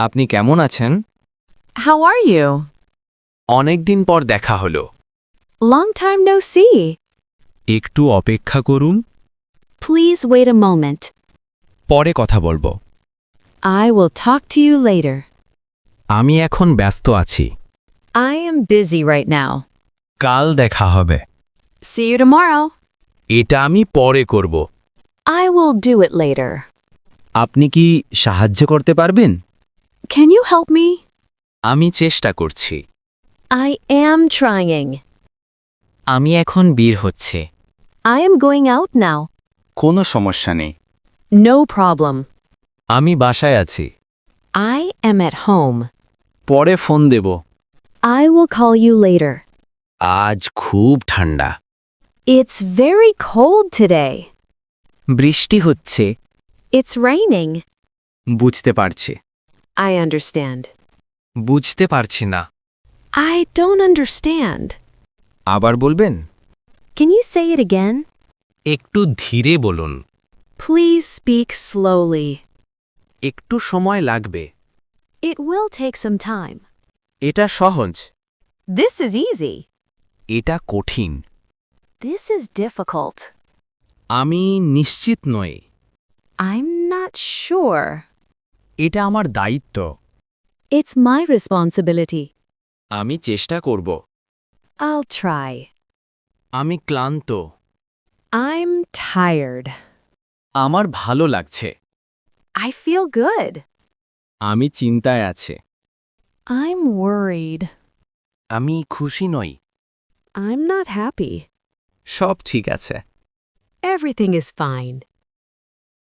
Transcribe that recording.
আপনি কেমন আছেন? How are you? অনেক দিন পর দেখা হলো। Long time no see. একটু অপেক্ষা করুন। Please wait a moment. পরে কথা বলবো। I will talk to you later. আমি এখন ব্যস্ত আছি। I am busy right now. কাল দেখা হবে। See you tomorrow. এটা আমি পরে করব। I will do it later. আপনি কি সাহায্য করতে পারবেন? Can you help me? আমি চেষ্টা করছি। I am trying. আমি এখন বের হচ্ছে। I am going out now. কোনো সমস্যা নেই। No problem. আমি বাসায় আছি। I am at home. পরে ফোন দেব। I will call you later. আজ খুব ঠান্ডা। It's very cold today. বৃষ্টি হচ্ছে। It's raining. বুঝতে পারছি। I understand. বুঝতে পারছি না। I don't understand. আবার বলবেন? Can you say it again? একটু ধীরে বলুন। Please speak slowly. একটু সময় লাগবে। It will take some time. এটা সহজ। This is easy. এটা কঠিন। This is difficult. আমি নিশ্চিত নই। I'm not sure. এটা আমার দায়িত্ব। It's my responsibility. আমি চেষ্টা করব। I'll try. আমি ক্লান্ত। I'm tired. আমার ভালো লাগছে। I feel good. আমি চিন্তায় আছে। I'm worried. আমি খুশি নই। I'm not happy. সব ঠিক আছে। Everything is fine.